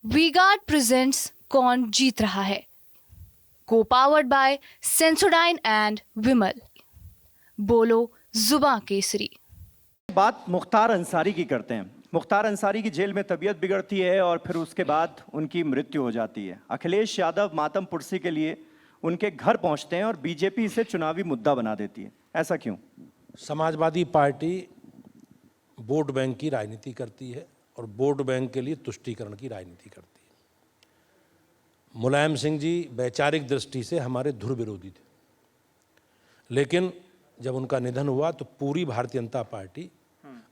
V-Guard presents कौन जीत रहा है, को पावर्ड बाय सेंसोडाइन एंड विमल। बोलो जुबां केसरी। बात मुख्तार अंसारी की करते हैं। मुख्तार अंसारी की जेल में तबीयत बिगड़ती है और फिर उसके बाद उनकी मृत्यु हो जाती है। अखिलेश यादव मातम पुरसी के लिए उनके घर पहुंचते हैं और बीजेपी इसे चुनावी मुद्दा बना देती है। ऐसा क्यों? समाजवादी पार्टी वोट बैंक की राजनीति करती है और वोट बैंक के लिए तुष्टीकरण की राजनीति करती है। मुलायम सिंह जी वैचारिक दृष्टि से हमारे धुर विरोधी थे, लेकिन जब उनका निधन हुआ तो पूरी भारतीय जनता पार्टी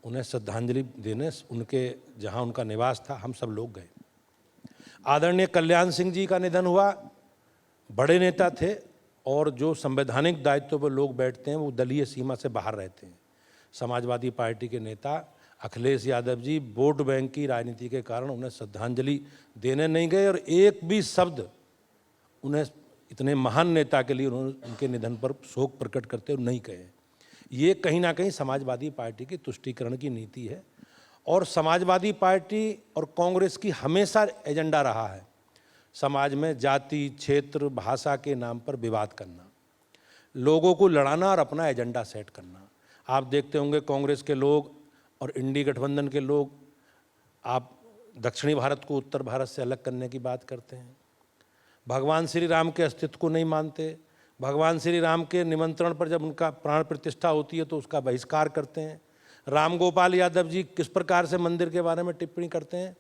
उन्हें श्रद्धांजलि देने उनके जहां उनका निवास था हम सब लोग गए। आदरणीय कल्याण सिंह जी का निधन हुआ, बड़े नेता थे और जो संवैधानिक दायित्व पर लोग बैठते हैं वो दलीय सीमा से बाहर रहते हैं। समाजवादी पार्टी के नेता अखिलेश यादव जी वोट बैंक की राजनीति के कारण उन्हें श्रद्धांजलि देने नहीं गए और एक भी शब्द उन्हें इतने महान नेता के लिए उन्होंने उनके निधन पर शोक प्रकट करते हुए नहीं कहे। ये कहीं ना कहीं समाजवादी पार्टी की तुष्टीकरण की नीति है और समाजवादी पार्टी और कांग्रेस की हमेशा एजेंडा रहा है समाज में जाति, क्षेत्र, भाषा के नाम पर विवाद करना, लोगों को लड़ाना और अपना एजेंडा सेट करना। आप देखते होंगे कांग्रेस के लोग और इंडी गठबंधन के लोग आप दक्षिणी भारत को उत्तर भारत से अलग करने की बात करते हैं, भगवान श्री राम के अस्तित्व को नहीं मानते, भगवान श्री राम के निमंत्रण पर जब उनका प्राण प्रतिष्ठा होती है तो उसका बहिष्कार करते हैं। राम गोपाल यादव जी किस प्रकार से मंदिर के बारे में टिप्पणी करते हैं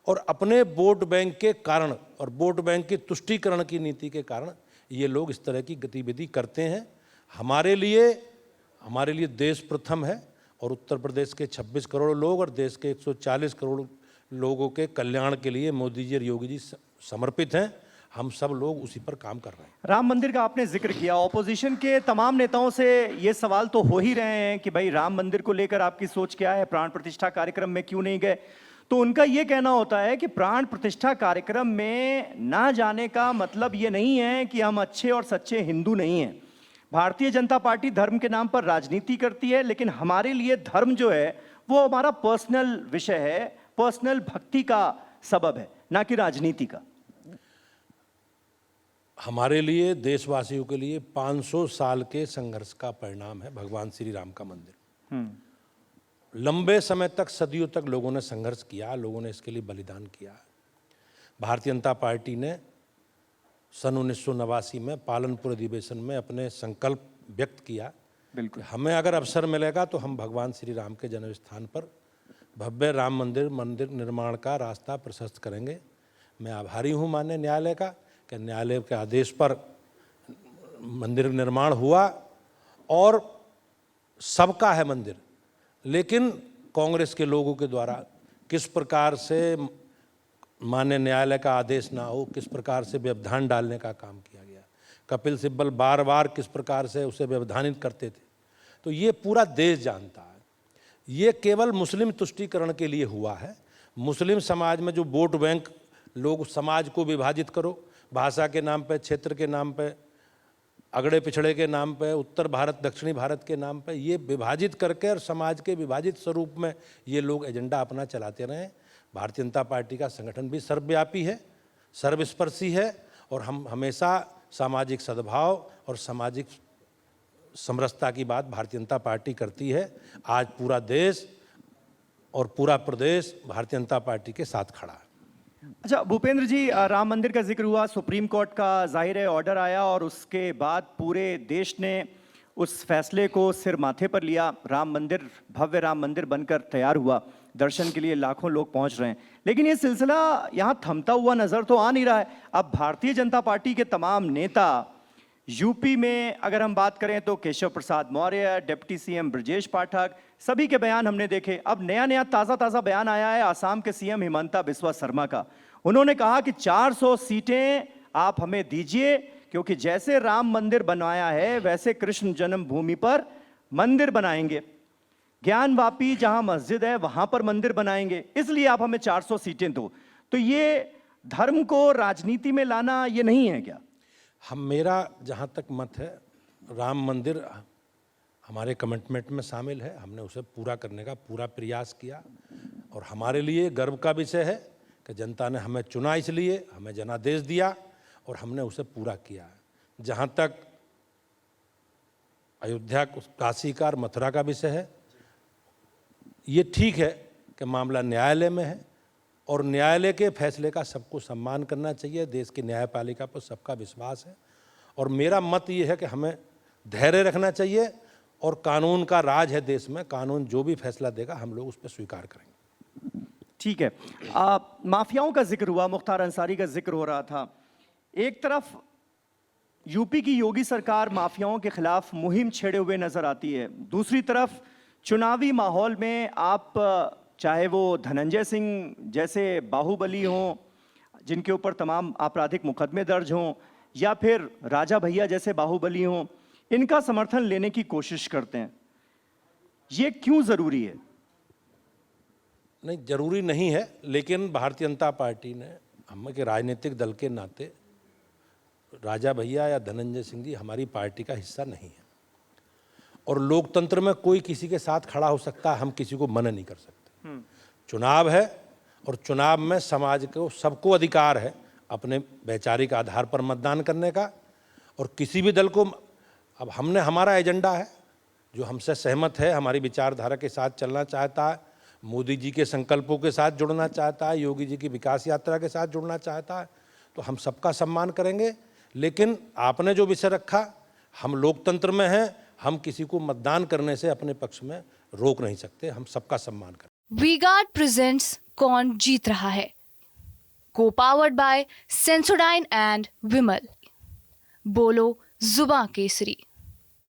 और अपने वोट बैंक के कारण और वोट बैंक की तुष्टीकरण की नीति के कारण ये लोग इस तरह की गतिविधि करते हैं। हमारे लिए देश प्रथम है और उत्तर प्रदेश के 26 करोड़ लोग और देश के 140 करोड़ लोगों के कल्याण के लिए मोदी जी और योगी जी समर्पित हैं। हम सब लोग उसी पर काम कर रहे हैं। राम मंदिर का आपने जिक्र किया, ऑपोजिशन के तमाम नेताओं से ये सवाल तो हो ही रहे हैं कि भाई राम मंदिर को लेकर आपकी सोच क्या है, प्राण प्रतिष्ठा कार्यक्रम में क्यों नहीं गए? तो उनका ये कहना होता है कि प्राण प्रतिष्ठा कार्यक्रम में ना जाने का मतलब ये नहीं है कि हम अच्छे और सच्चे हिंदू नहीं हैं। भारतीय जनता पार्टी धर्म के नाम पर राजनीति करती है, लेकिन हमारे लिए धर्म जो है वो हमारा पर्सनल विषय है, पर्सनल भक्ति का सबब है, ना कि राजनीति का। हमारे लिए, देशवासियों के लिए 500 साल के संघर्ष का परिणाम है भगवान श्री राम का मंदिर। लंबे समय तक, सदियों तक लोगों ने संघर्ष किया, लोगों ने इसके लिए बलिदान किया। भारतीय जनता पार्टी ने सन 1989 में पालनपुर अधिवेशन में अपने संकल्प व्यक्त किया, बिल्कुल हमें अगर अवसर मिलेगा तो हम भगवान श्री राम के जन्म स्थान पर भव्य राम मंदिर निर्माण का रास्ता प्रशस्त करेंगे। मैं आभारी हूँ माननीय न्यायालय का कि न्यायालय के आदेश पर मंदिर निर्माण हुआ और सबका है मंदिर, लेकिन कांग्रेस के लोगों के द्वारा किस प्रकार से माननीय न्यायालय का आदेश ना हो, किस प्रकार से व्यवधान डालने का काम किया गया। कपिल सिब्बल बार बार किस प्रकार से उसे व्यवधानित करते थे, तो ये पूरा देश जानता है। ये केवल मुस्लिम तुष्टीकरण के लिए हुआ है। मुस्लिम समाज में जो वोट बैंक, लोग समाज को विभाजित करो, भाषा के नाम पे, क्षेत्र के नाम पे, अगड़े पिछड़े के नाम पे, उत्तर भारत दक्षिणी भारत के नाम पे, ये विभाजित करके और समाज के विभाजित स्वरूप में ये लोग एजेंडा अपना चलाते रहे। भारतीय जनता पार्टी का संगठन भी सर्वव्यापी है, सर्वस्पर्शी है और हम हमेशा सामाजिक सद्भाव और सामाजिक समरसता की बात भारतीय जनता पार्टी करती है। आज पूरा देश और पूरा प्रदेश भारतीय जनता पार्टी के साथ खड़ा है। अच्छा भूपेंद्र जी, राम मंदिर का जिक्र हुआ, सुप्रीम कोर्ट का जाहिर है ऑर्डर आया और उसके बाद पूरे देश ने उस फैसले को सिर माथे पर लिया। राम मंदिर भव्य राम मंदिर बनकर तैयार हुआ, दर्शन के लिए लाखों लोग पहुंच रहे हैं, लेकिन ये सिलसिला यहाँ थमता हुआ नजर तो आ नहीं रहा है। अब भारतीय जनता पार्टी के तमाम नेता, यूपी में अगर हम बात करें तो केशव प्रसाद मौर्य, डिप्टी सीएम ब्रजेश पाठक, सभी के बयान हमने देखे। अब नया ताजा बयान आया है आसाम के सीएम हिमंता बिस्वा शर्मा का। उन्होंने कहा कि 400 सीटें आप हमें दीजिए, क्योंकि जैसे राम मंदिर बनवाया है वैसे कृष्ण जन्मभूमि पर मंदिर बनाएंगे, ज्ञानवापी जहां मस्जिद है वहां पर मंदिर बनाएंगे, इसलिए आप हमें 400 सीटें दो। तो ये धर्म को राजनीति में लाना ये नहीं है क्या? मेरा जहाँ तक मत है, राम मंदिर हमारे कमिटमेंट में शामिल है, हमने उसे पूरा करने का पूरा प्रयास किया और हमारे लिए गर्व का विषय है कि जनता ने हमें चुना इसलिए, हमें जनादेश दिया और हमने उसे पूरा किया है। जहाँ तक अयोध्या काशी का और मथुरा का विषय है, ये ठीक है कि मामला न्यायालय में है और न्यायालय के फैसले का सबको सम्मान करना चाहिए। देश की न्यायपालिका पर सबका विश्वास है और मेरा मत ये है कि हमें धैर्य रखना चाहिए और कानून का राज है देश में, कानून जो भी फैसला देगा हम लोग उस पर स्वीकार करेंगे। ठीक है। माफियाओं का जिक्र हुआ, मुख्तार अंसारी का जिक्र हो रहा था। एक तरफ यूपी की योगी सरकार माफियाओं के खिलाफ मुहिम छेड़े हुए नजर आती है, दूसरी तरफ चुनावी माहौल में आप चाहे वो धनंजय सिंह जैसे बाहुबली हों जिनके ऊपर तमाम आपराधिक मुकदमे दर्ज हों या फिर राजा भैया जैसे बाहुबली हों, इनका समर्थन लेने की कोशिश करते हैं। ये क्यों जरूरी है? नहीं, जरूरी नहीं है, लेकिन भारतीय जनता पार्टी ने हम के राजनीतिक दल के नाते राजा भैया या धनंजय सिंह जी हमारी पार्टी का हिस्सा नहीं है और लोकतंत्र में कोई किसी के साथ खड़ा हो सकता है, हम किसी को मना नहीं कर सकते। चुनाव है और चुनाव में समाज को सबको अधिकार है अपने वैचारिक आधार पर मतदान करने का और किसी भी दल को, अब हमने हमारा एजेंडा है जो हमसे सहमत है, हमारी विचारधारा के साथ चलना चाहता है, मोदी जी के संकल्पों के साथ जुड़ना चाहता है, योगी जी की विकास यात्रा के साथ जुड़ना चाहता है, तो हम सबका सम्मान करेंगे। लेकिन आपने जो विषय रखा, हम लोकतंत्र में हैं, हम किसी को मतदान करने से अपने पक्ष में रोक नहीं सकते, हम सबका सम्मान करें। वी-गार्ड प्रेजेंट्स कौन जीत रहा है, को पावर्ड बाय सेंसोडाइन एंड विमल। बोलो जुबां केसरी।